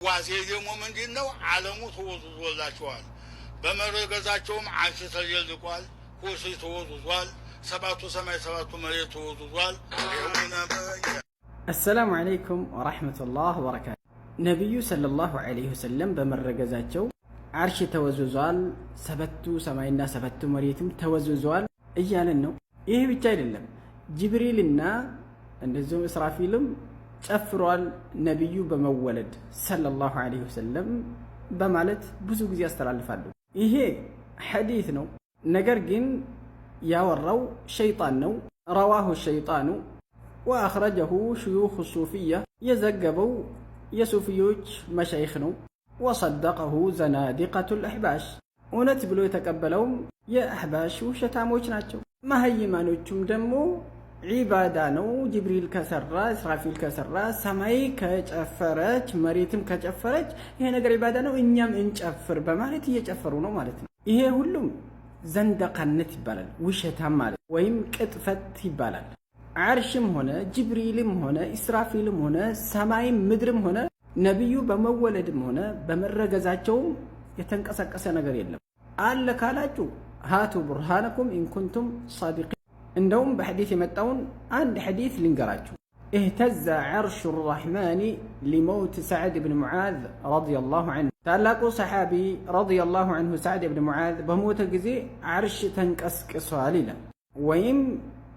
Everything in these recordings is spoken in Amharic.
ዋሴ ደግሞ ምንድነው ዓለሙ ተወዝዞላቸዋል። በመረገዛቸውም ዓርሽ ተጀልቋል፣ ኩርሲ ተወዝዟል፣ ሰባቱ ሰማይ ሰባቱ መሬት ተወዝዟል። አሰላሙ አለይኩም ወራህመቱላህ ወበረካቱ። ነብዩ ሰለላሁ ዐለይሂ ወሰለም በመረገዛቸው ዓርሽ ተወዝዟል፣ ሰባቱ ሰማይና ሰባቱ መሬትም ተወዝዟል እያለን ነው። ይሄ ብቻ አይደለም፣ ጅብሪልና እንደዚሁም እስራፊልም ጨፍሯል ነብዩ በመወለድ ሰለላሁ ዐለይሂ ወሰለም በማለት ብዙ ጊዜ ያስተላልፋሉ። ይሄ ሐዲስ ነው፣ ነገር ግን ያወራው ሸይጣን ነው። ረዋሁ ሸይጣኑ ወአኽረጀሁ ሽዩኽ ሱፊያ፣ የዘገበው የሱፊዮች መሻይኽ ነው። ወሰደቀሁ ዘናዲቀቱል አሕባሽ፣ እውነት ብሎ የተቀበለውም የአሕባሽ ውሸታሞች ናቸው። መሀይማኖቹም ደግሞ ዒባዳ ነው፣ ጅብሪል ከሰራ እስራፊል ከሰራ ሰማይ ከጨፈረች መሬትም ከጨፈረች ይሄ ነገር ዒባዳ ነው እኛም እንጨፍር በማለት እየጨፈሩ ነው ማለት ነው። ይሄ ሁሉም ዘንደቃነት ይባላል፣ ውሸታም ማለት ወይም ቅጥፈት ይባላል። ዓርሽም ሆነ ጅብሪልም ሆነ እስራፊልም ሆነ ሰማይም ምድርም ሆነ ነብዩ በመወለድም ሆነ በመረገዛቸውም የተንቀሳቀሰ ነገር የለም። አለ ካላችሁ ሃቱ ቡርሃነኩም ኢንኩንቱም ሳዲቂን። እንደውም በሐዲስ የመጣውን አንድ ሐዲስ ልንገራችሁ። اهتز عرش الرحمن لموت سعد بن معاذ رضي الله عنه، ታላቁ ሰሓቢ رضي الله عنه سعد بن معاذ በሞተ ጊዜ ዓርሽ ተንቀስቅሷል ይላል ወይም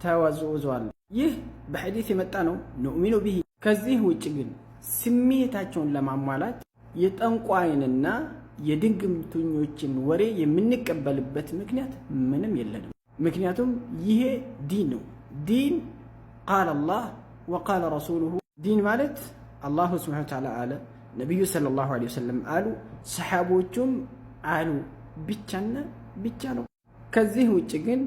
ተወዝውዟል። ይህ በሐዲስ የመጣ ነው። ኑእሚኑ ቢሂ። ከዚህ ውጭ ግን ስሜታቸውን ለማሟላት የጠንቋይንና የድግምተኞችን ወሬ የምንቀበልበት ምክንያት ምንም የለንም። ምክንያቱም ይሄ ዲን ነው። ዲን ቃለ አላህ ወቃለ ረሱሉሁ። ዲን ማለት አላሁ ስብሓነሁ ወተዓላ አለ፣ ነቢዩ ሰለላሁ ዐለይሂ ወሰለም አሉ፣ ሰሓቦቹም አሉ ብቻና ብቻ ነው። ከዚህ ውጭ ግን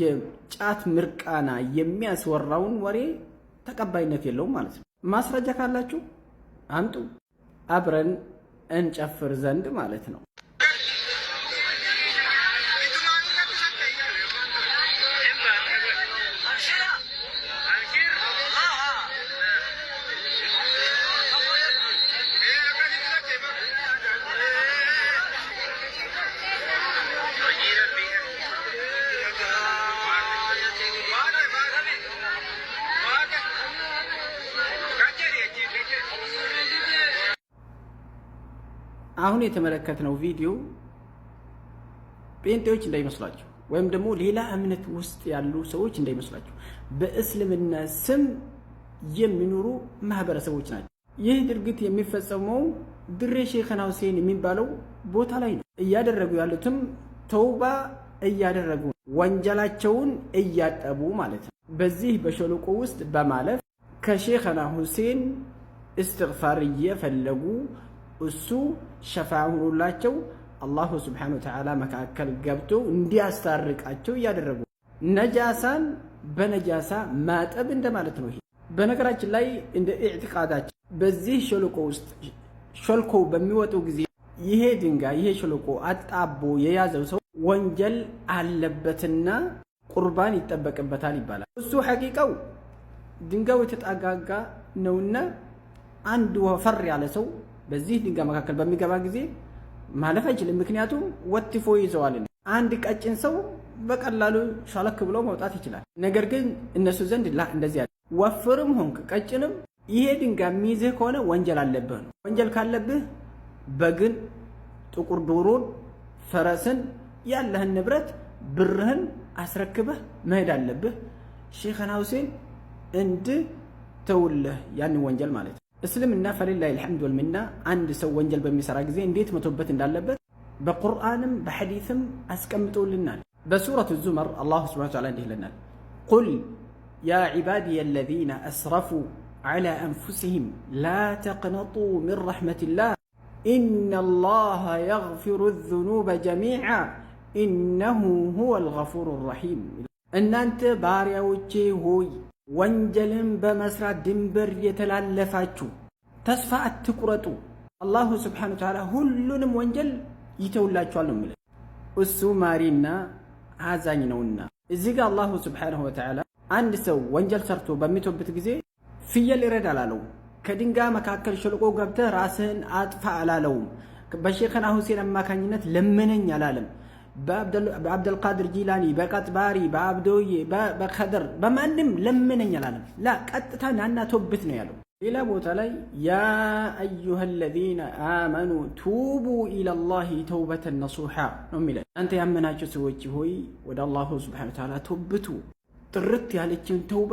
የጫት ምርቃና የሚያስወራውን ወሬ ተቀባይነት የለውም ማለት ነው። ማስረጃ ካላችሁ አምጡ፣ አብረን እንጨፍር ዘንድ ማለት ነው። አሁን የተመለከትነው ቪዲዮ ጴንጤዎች እንዳይመስላችሁ ወይም ደግሞ ሌላ እምነት ውስጥ ያሉ ሰዎች እንዳይመስላችሁ በእስልምና ስም የሚኖሩ ማህበረሰቦች ናቸው። ይህ ድርጊት የሚፈጸመው ድሬ ሼኽና ሁሴን የሚባለው ቦታ ላይ ነው። እያደረጉ ያሉትም ተውባ እያደረጉ ወንጀላቸውን እያጠቡ ማለት ነው። በዚህ በሸለቆ ውስጥ በማለፍ ከሼኽና ሁሴን እስትግፋር እየፈለጉ እሱ ሸፋዓ ሆኖላቸው አላሁ ስብሓነሁ ወተዓላ መካከል ገብቶ እንዲያስታርቃቸው እያደረጉ ነጃሳን በነጃሳ ማጠብ እንደማለት ነው። ይሄ በነገራችን ላይ እንደ ኢዕቲቃዳችን በዚህ ሸለቆ ውስጥ ሾልኮ በሚወጡ ጊዜ ይሄ ድንጋይ ይሄ ሸለቆ አጣቦ የያዘው ሰው ወንጀል አለበትና ቁርባን ይጠበቅበታል ይባላል። እሱ ሐቂቃው ድንጋዩ የተጣጋጋ ነውና አንድ ወፈር ያለ ሰው በዚህ ድንጋይ መካከል በሚገባ ጊዜ ማለፍ አይችልም። ምክንያቱም ወትፎ ይዘዋል። አንድ ቀጭን ሰው በቀላሉ ሻለክ ብሎ መውጣት ይችላል። ነገር ግን እነሱ ዘንድ እንደዚህ ያለ ወፍርም ሆንክ ቀጭንም ይሄ ድንጋይ የሚይዝህ ከሆነ ወንጀል አለብህ ነው። ወንጀል ካለብህ በግን፣ ጥቁር ዶሮን፣ ፈረስን፣ ያለህን ንብረት ብርህን አስረክበህ መሄድ አለብህ። ሼኽና ሁሴን እንድተውልህ ያን ወንጀል ማለት ነው። እስልምና ፈሊላሂ አልሐምዱ ወልሚና አንድ ሰው ወንጀል በሚሰራ ጊዜ እንዴት መቶበት እንዳለበት በቁርአንም በሐዲስም አስቀምጦልናል። በሱረቱ ዙመር አላሁ ሱብሓነሁ ወተዓላ እንዲህ ይለናል፣ ቁል ያ ዒባዲየ አለዚነ አስረፉ ዐላ አንፉሲሂም ላ ተቅነጡ ሚን ረሕመቲላህ ኢነላሃ የግፊሩ ዙኑበ ጀሚዓ ኢነሁ ሁወል ገፉሩ ረሒም። እናንተ ባሪያዎቼ ሆይ ወንጀልን በመስራት ድንበር የተላለፋችሁ ተስፋ አትቁረጡ፣ አላሁ ስብሓነሁ ወተዓላ ሁሉንም ወንጀል ይተውላችኋል ነው የሚለው። እሱ ማሪና አዛኝ ነውና። እዚህ ጋር አላሁ ስብሓነሁ ወተዓላ አንድ ሰው ወንጀል ሰርቶ በሚተውበት ጊዜ ፍየል ይረዳል አለው። ከድንጋይ መካከል ሸለቆ ገብተህ ራስህን አጥፋ አላለውም። በሼኽና ሁሴን አማካኝነት ለመነኝ አላለም። በአብደልቃድር ጂላኒ፣ በቀጥባሪ፣ በአብዶዬ፣ በኸደር በማንም ለመነኝ አላለም። ላ ቀጥታ ናና ቶብት ነው ያለው። ሌላ ቦታ ላይ ያ አዩሃ አለዚነ አመኑ ቱቡ ኢለላሂ ተውበተን ነሱሓ ነው የሚለው። አንተ ያመናችሁ ሰዎች ሆይ ወደ አላሁ ሱብሓነሁ ወተዓላ ቶብቱ፣ ጥርት ያለችን ተውባ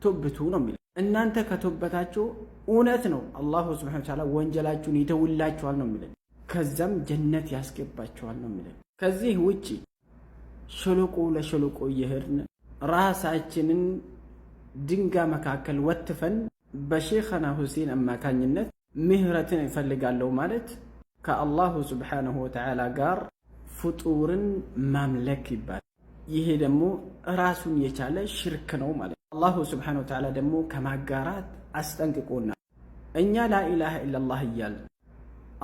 ቶብቱ ነው የሚለው። እናንተ ከቶበታችሁ እውነት ነው አላሁ ሱብሓነሁ ወተዓላ ወንጀላችሁን ይተውላችኋል ነው የሚለው። ከዛም ጀነት ያስገባችኋል ነው የሚለው። ከዚህ ውጪ ሸለቆ ለሸለቆ እየሄድን ራሳችንን ድንጋይ መካከል ወትፈን በሼኽና ሁሴን አማካኝነት ምህረትን ይፈልጋለሁ ማለት ከአላሁ ሱብሓነሁ ወተዓላ ጋር ፍጡርን ማምለክ ይባላል። ይሄ ደግሞ ራሱን የቻለ ሽርክ ነው ማለት። አላሁ ሱብሓነሁ ወተዓላ ደግሞ ከማጋራት አስጠንቅቆናል። እኛ ላኢላሃ ኢለላህ እያልን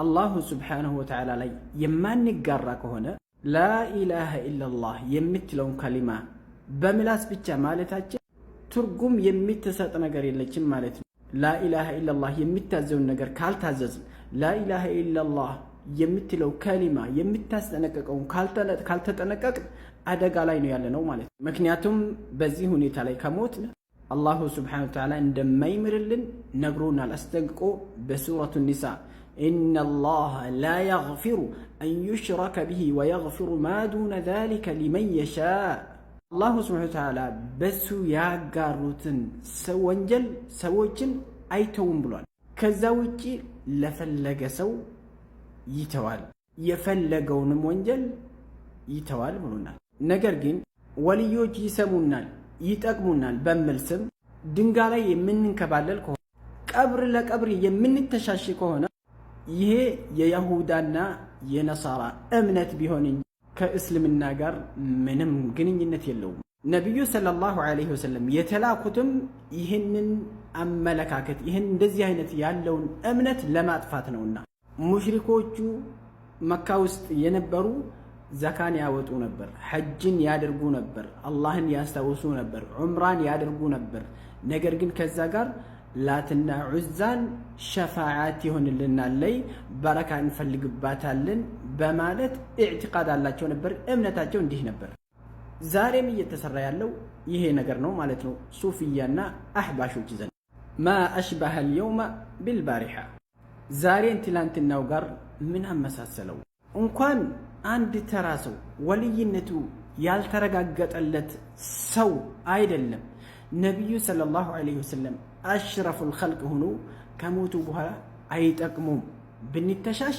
አላሁ ሱብሓነሁ ወተዓላ ላይ የማንጋራ ከሆነ ላኢላሃ ኢለላህ የምትለውን ከሊማ በምላስ ብቻ ማለታችን ትርጉም የሚትሰጥ ነገር የለችም ማለት ነው። ላኢላሃ ኢለላህ የሚታዘውን ነገር ካልታዘዝን፣ ላኢላሃ ኢለላህ የምትለው ከሊማ የምታስጠነቀቀውን ካልተጠነቀቅን አደጋ ላይ ነው ያለነው ማለት ነው። ምክንያቱም በዚህ ሁኔታ ላይ ከሞትን አላሁ ሱብሓነሁ ወተዓላ እንደማይምርልን ነግሮናል አስጠንቅቆ በሱረቱ ኒሳ ኢነላሃ ላ የግፊሩ አን ዩሽረከ ቢሂ ወየግፊሩ ማ ዱነ ዛሊከ ሊመን የሻእ። አላሁ ሱብሓነሁ ወተዓላ በሱ ያጋሩትን ወንጀል ሰዎችን አይተውም ብሏል። ከዛ ውጪ ለፈለገ ሰው ይተዋል፣ የፈለገውንም ወንጀል ይተዋል ብሎናል። ነገር ግን ወልዮች ይሰሙናል፣ ይጠቅሙናል በሚል ስም ድንጋይ ላይ የምንንከባለል ከሆነ፣ ቀብር ለቀብር የምንተሻሽ ከሆነ ይሄ የይሁዳና የነሳራ እምነት ቢሆን እንጂ ከእስልምና ጋር ምንም ግንኙነት የለውም። ነቢዩ ሰለላሁ ዐለይሂ ወሰለም የተላኩትም ይህንን አመለካከት ይህን እንደዚህ አይነት ያለውን እምነት ለማጥፋት ነውና ሙሽሪኮቹ መካ ውስጥ የነበሩ ዘካን ያወጡ ነበር፣ ሐጅን ያደርጉ ነበር፣ አላህን ያስታውሱ ነበር፣ ዑምራን ያደርጉ ነበር። ነገር ግን ከዛ ጋር ላትና ዑዛን ሸፋዓት ይሆንልናል ላይ በረካ እንፈልግባታለን በማለት ኢዕቲቃድ አላቸው ነበር። እምነታቸው እንዲህ ነበር። ዛሬም እየተሰራ ያለው ይሄ ነገር ነው ማለት ነው። ሱፊያና አህባሾች ዘንድ ማ አሽበሀ አልየውመ ቢልባሪሓ፣ ዛሬን ትላንትናው ጋር ምን አመሳሰለው? እንኳን አንድ ተራ ሰው ወልይነቱ ያልተረጋገጠለት ሰው አይደለም ነቢዩ ሰለላሁ ዐለይሂ ወሰለም አሽረፉል ኸልቅ ሆኖ ከሞቱ በኋላ አይጠቅሙም። ብንተሻሽ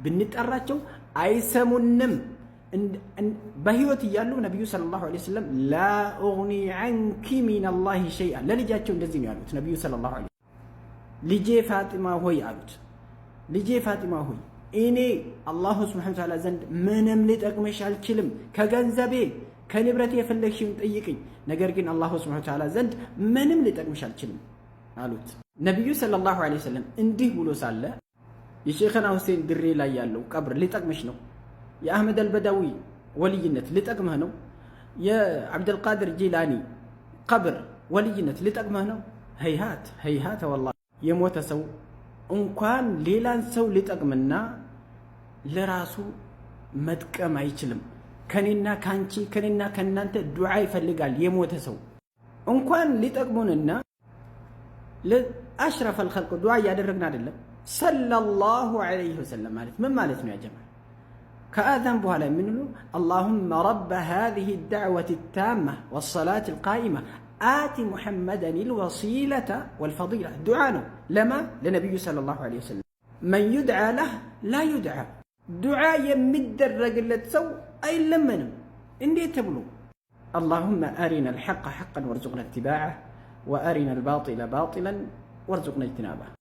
ብንጠራቸው አይሰሙንም። በህይወት እያሉ ነቢዩ ሰለላሁ ዐለይሂ ወሰለም ላ ኡግኒ ዐንኪ ሚነላሂ ሸይአ፣ ለልጃቸው እንደዚህ ነው ያሉት ነቢዩ ሰለላሁ ዐለይሂ ወሰለም። ልጄ ፋጢማ ሆይ አሉት፣ ልጄ ፋጢማ ሆይ እኔ አላሁ ሱብሓነሁ ወተዓላ ዘንድ ምንም ሊጠቅመሽ አልችልም። ከገንዘቤ ከንብረቴ የፈለግሽውን ጠይቅኝ፣ ነገር ግን አላሁ ሱብሓነሁ ወተዓላ ዘንድ ምንም ሊጠቅመሽ አልችልም አሉት። ነቢዩ ሰለላሁ ዐለይሂ ወሰለም እንዲህ ብሎ ሳለ የሼኽና ሁሴን ድሬ ላይ ያለው ቀብር ሊጠቅመሽ ነው? የአህመድ አልበዳዊ ወልይነት ሊጠቅመህ ነው? የአብደልቃድር ጂላኒ ቀብር ወልይነት ሊጠቅመህ ነው? ሀይሃት ሀይሃት ወላሂ። የሞተ ሰው እንኳን ሌላን ሰው ሊጠቅምና ለራሱ መጥቀም አይችልም። ከኔና ካንቺ ከኔና ከናንተ ዱዓ ይፈልጋል የሞተ ሰው። እንኳን ሊጠቅሙንና ለአሽረፈል ኸልቅ ዱዓ እያደረግን አይደለም። ሰለላሁ ዐለይሂ ወሰለም ማለት ምን ማለት ነው ያ ጀማዓ? ከአዛን በኋላ የምንለው አላሁመ ረበ ሃዚሂ ዳዕወቲ ታማ ወሰላቲ ልቃኢማ አቲ ሙሐመደን ልወሲለተ ወልፈዲላ ዱዓ ነው። ለማ ለነቢዩ ሰለላሁ ዐለይሂ ወሰለም። መን ዩድዓ ለህ ላ ዩድዓ፣ ዱዓ የሚደረግለት ሰው አይለመንም። እንዴት ተብሎ? አላሁመ አሪና ልሐቀ ሐቀን ወርዙቅና እትባዐህ ወአሪና ልባጢለ ባጢለን ወርዙቅና እጅትናበህ።